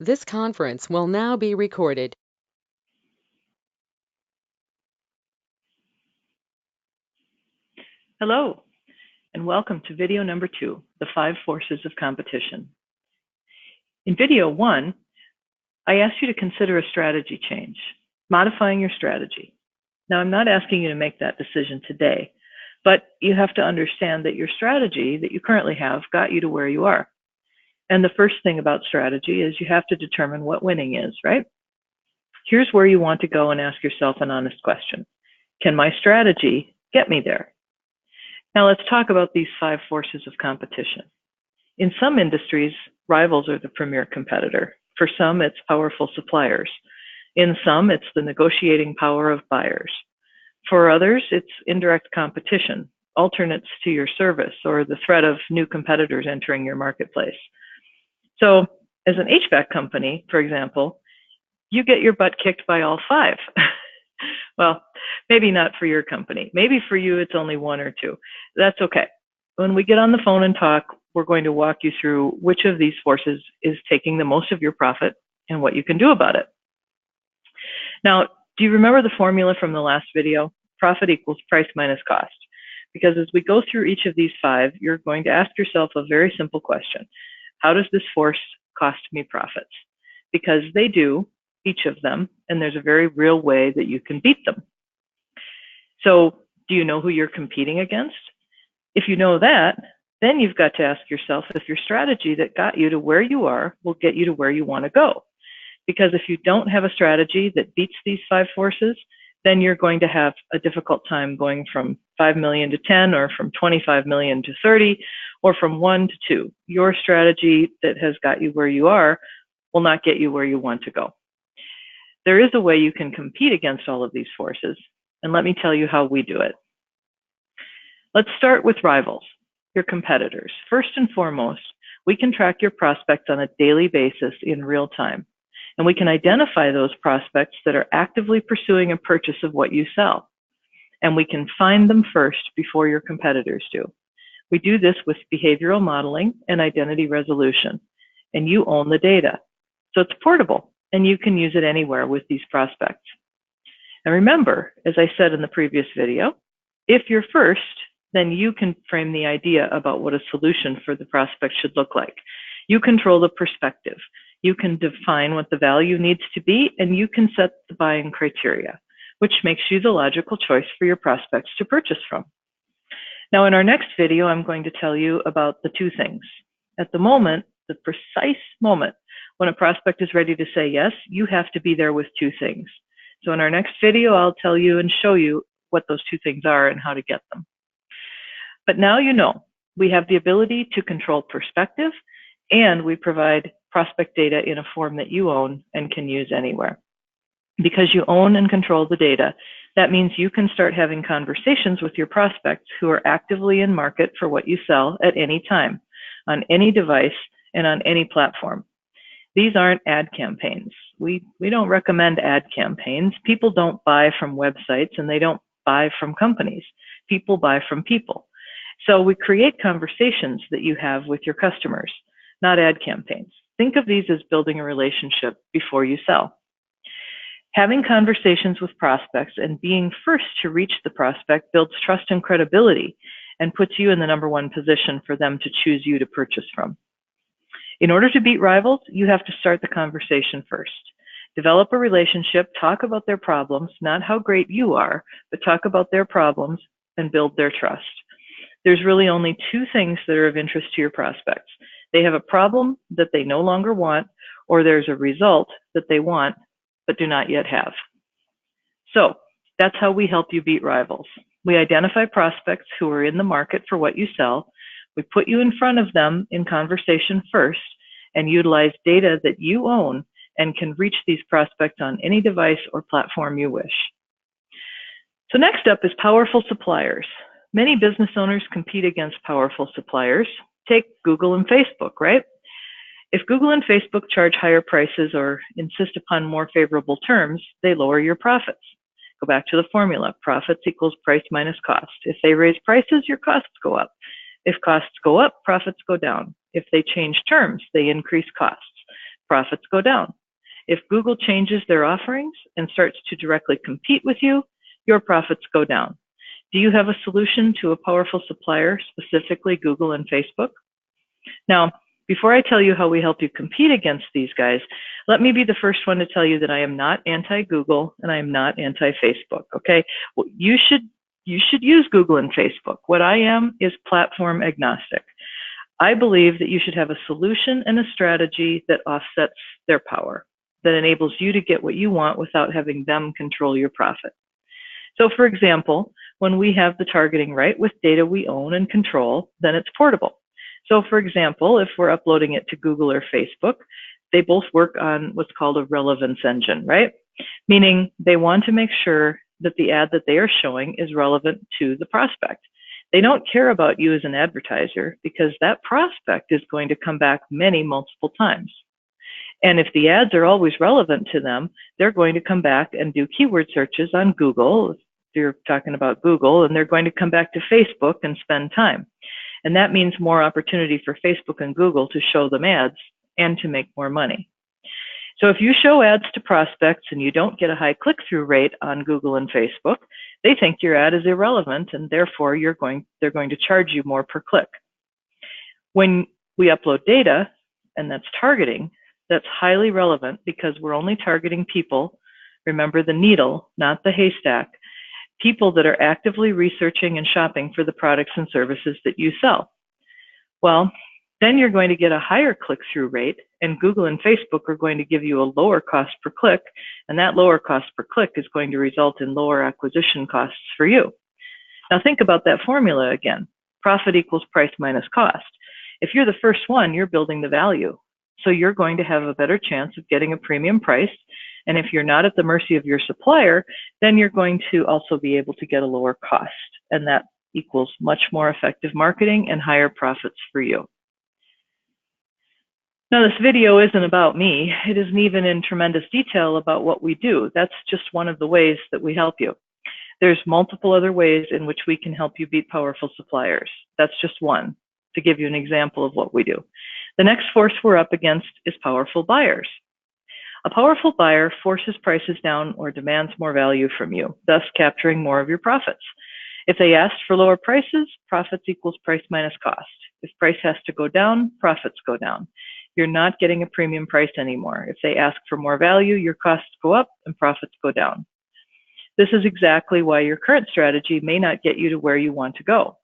This conference will now be recorded. Hello, and welcome to video number 2, The 5 Forces of Competition. In video 1, I asked you to consider a strategy change, modifying your strategy. Now, I'm not asking you to make that decision today, but you have to understand that your strategy that you currently have got you to where you are. And the first thing about strategy is you have to determine what winning is, right? Here's where you want to go and ask yourself an honest question. Can my strategy get me there? Now let's talk about these 5 forces of competition. In some industries, rivals are the premier competitor. For some, it's powerful suppliers. In some, it's the negotiating power of buyers. For others, it's indirect competition, alternates to your service, or the threat of new competitors entering your marketplace. So as an HVAC company, for example, you get your butt kicked by all 5. Well, maybe not for your company. Maybe for you, it's only 1 or 2. That's okay. When we get on the phone and talk, we're going to walk you through which of these forces is taking the most of your profit and what you can do about it. Now, do you remember the formula from the last video? Profit equals price minus cost. Because as we go through each of these 5, you're going to ask yourself a very simple question. How does this force cost me profits? Because they do, each of them, and there's a very real way that you can beat them. So do you know who you're competing against? If you know that, then you've got to ask yourself if your strategy that got you to where you are will get you to where you want to go. Because if you don't have a strategy that beats these 5 forces, then you're going to have a difficult time going from 5 million to 10, or from 25 million to 30, or from 1 to 2. Your strategy that has got you where you are will not get you where you want to go. There is a way you can compete against all of these forces, and let me tell you how we do it. Let's start with rivals, your competitors. First and foremost, we can track your prospects on a daily basis in real time, and we can identify those prospects that are actively pursuing a purchase of what you sell, and we can find them first before your competitors do. We do this with behavioral modeling and identity resolution, and you own the data. So it's portable, and you can use it anywhere with these prospects. And remember, as I said in the previous video, if you're first, then you can frame the idea about what a solution for the prospect should look like. You control the perspective. You can define what the value needs to be, and you can set the buying criteria, which makes you the logical choice for your prospects to purchase from. Now, in our next video, I'm going to tell you about the 2 things. At the moment, the precise moment when a prospect is ready to say yes, you have to be there with 2 things. So in our next video, I'll tell you and show you what those 2 things are and how to get them. But now you know, we have the ability to control perspective, and we provide prospect data in a form that you own and can use anywhere. Because you own and control the data, that means you can start having conversations with your prospects who are actively in market for what you sell at any time, on any device, and on any platform. These aren't ad campaigns. We don't recommend ad campaigns. People don't buy from websites, and they don't buy from companies. People buy from people. So we create conversations that you have with your customers, not ad campaigns. Think of these as building a relationship before you sell. Having conversations with prospects and being first to reach the prospect builds trust and credibility and puts you in the number 1 position for them to choose you to purchase from. In order to beat rivals, you have to start the conversation first. Develop a relationship, talk about their problems, not how great you are, but talk about their problems and build their trust. There's really only 2 things that are of interest to your prospects. They have a problem that they no longer want, or there's a result that they want but do not yet have. So that's how we help you beat rivals. We identify prospects who are in the market for what you sell. We put you in front of them in conversation first and utilize data that you own and can reach these prospects on any device or platform you wish. So next up is powerful suppliers. Many business owners compete against powerful suppliers. Take Google and Facebook, right? If Google and Facebook charge higher prices or insist upon more favorable terms, they lower your profits. Go back to the formula. Profits equals price minus cost. If they raise prices, your costs go up. If costs go up, profits go down. If they change terms, they increase costs. profits go down. If Google changes their offerings and starts to directly compete with you, your profits go down. Do you have a solution to a powerful supplier, specifically Google and Facebook? Now, before I tell you how we help you compete against these guys, let me be the first one to tell you that I am not anti-Google and I am not anti-Facebook, okay? Well, you should use Google and Facebook. What I am is platform agnostic. I believe that you should have a solution and a strategy that offsets their power, that enables you to get what you want without having them control your profit. So for example, when we have the targeting right with data we own and control, then it's portable. So for example, if we're uploading it to Google or Facebook, they both work on what's called a relevance engine, right? Meaning they want to make sure that the ad that they are showing is relevant to the prospect. They don't care about you as an advertiser because that prospect is going to come back multiple times. And if the ads are always relevant to them, they're going to come back and do keyword searches on Google, if you're talking about Google, and they're going to come back to Facebook and spend time. And that means more opportunity for Facebook and Google to show them ads and to make more money. So if you show ads to prospects and you don't get a high click-through rate on Google and Facebook, they think your ad is irrelevant and therefore they're going to charge you more per click. When we upload data, and that's targeting, that's highly relevant because we're only targeting people, remember the needle, not the haystack, people that are actively researching and shopping for the products and services that you sell. Well, then you're going to get a higher click-through rate, and Google and Facebook are going to give you a lower cost per click, and that lower cost per click is going to result in lower acquisition costs for you. Now think about that formula again. Profit equals price minus cost. If you're the first one, you're building the value. So you're going to have a better chance of getting a premium price. And if you're not at the mercy of your supplier, then you're going to also be able to get a lower cost. And that equals much more effective marketing and higher profits for you. Now, this video isn't about me. It isn't even in tremendous detail about what we do. That's just one of the ways that we help you. There's multiple other ways in which we can help you beat powerful suppliers. That's just one, to give you an example of what we do. The next force we're up against is powerful buyers. A powerful buyer forces prices down or demands more value from you, thus capturing more of your profits. If they asked for lower prices, profits equals price minus cost. If price has to go down, profits go down. You're not getting a premium price anymore. If they ask for more value, your costs go up and profits go down. This is exactly why your current strategy may not get you to where you want to go.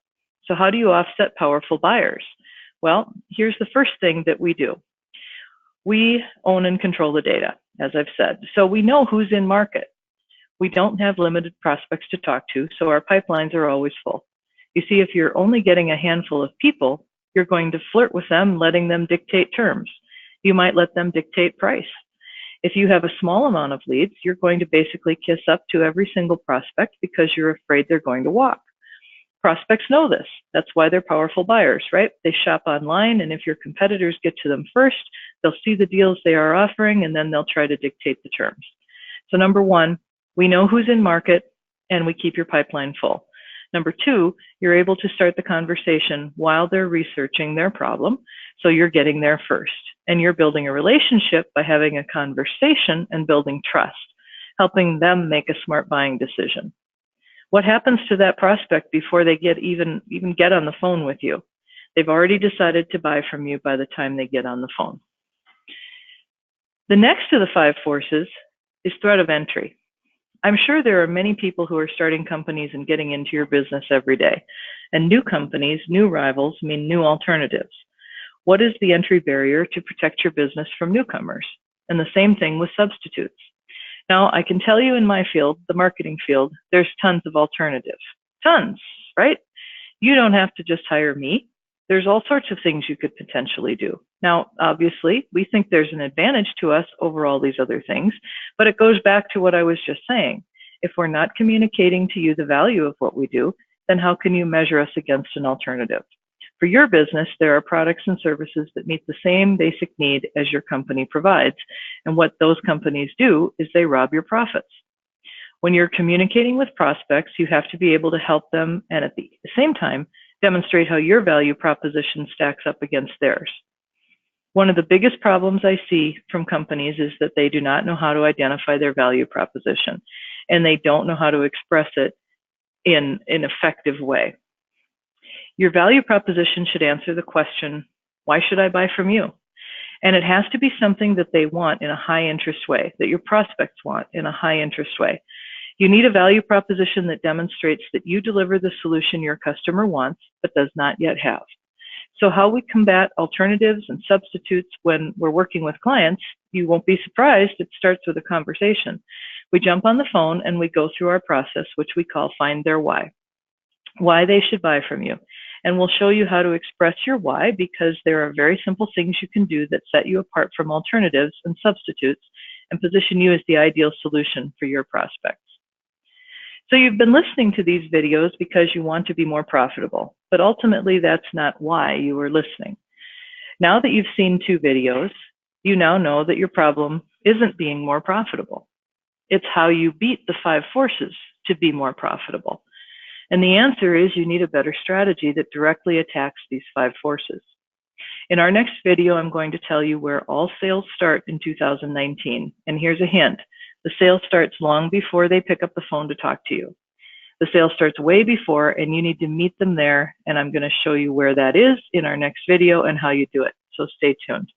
So how do you offset powerful buyers? Well, here's the first thing that we do. We own and control the data, as I've said. So we know who's in market. We don't have limited prospects to talk to, so our pipelines are always full. You see, if you're only getting a handful of people, you're going to flirt with them, letting them dictate terms. You might let them dictate price. If you have a small amount of leads, you're going to basically kiss up to every single prospect because you're afraid they're going to walk. Prospects know this. That's why they're powerful buyers, right? They shop online, and if your competitors get to them first, they'll see the deals they are offering, and then they'll try to dictate the terms. So number one, we know who's in market, and we keep your pipeline full. Number two, you're able to start the conversation while they're researching their problem, so you're getting there first. And you're building a relationship by having a conversation and building trust, helping them make a smart buying decision. What happens to that prospect before they even get on the phone with you? They've already decided to buy from you by the time they get on the phone. The next of the 5 forces is threat of entry. I'm sure there are many people who are starting companies and getting into your business every day. And new companies, new rivals mean new alternatives. What is the entry barrier to protect your business from newcomers? And the same thing with substitutes. Now, I can tell you in my field, the marketing field, there's tons of alternatives. Tons, right? You don't have to just hire me. There's all sorts of things you could potentially do. Now, obviously, we think there's an advantage to us over all these other things, but it goes back to what I was just saying. If we're not communicating to you the value of what we do, then how can you measure us against an alternative? For your business, there are products and services that meet the same basic need as your company provides. And what those companies do is they rob your profits. When you're communicating with prospects, you have to be able to help them and at the same time, demonstrate how your value proposition stacks up against theirs. One of the biggest problems I see from companies is that they do not know how to identify their value proposition, and they don't know how to express it in an effective way. Your value proposition should answer the question, why should I buy from you? And it has to be something that they want in a high interest way, that your prospects want in a high interest way. You need a value proposition that demonstrates that you deliver the solution your customer wants, but does not yet have. So how we combat alternatives and substitutes when we're working with clients, you won't be surprised, it starts with a conversation. We jump on the phone and we go through our process, which we call Find Their Why they should buy from you. And we'll show you how to express your why, because there are very simple things you can do that set you apart from alternatives and substitutes and position you as the ideal solution for your prospects. So you've been listening to these videos because you want to be more profitable, but ultimately that's not why you were listening. Now that you've seen 2 videos, you now know that your problem isn't being more profitable. It's how you beat the 5 forces to be more profitable. And the answer is you need a better strategy that directly attacks these 5 forces. In our next video, I'm going to tell you where all sales start in 2019. And here's a hint. The sale starts long before they pick up the phone to talk to you. The sale starts way before, and you need to meet them there. And I'm going to show you where that is in our next video and how you do it. So stay tuned.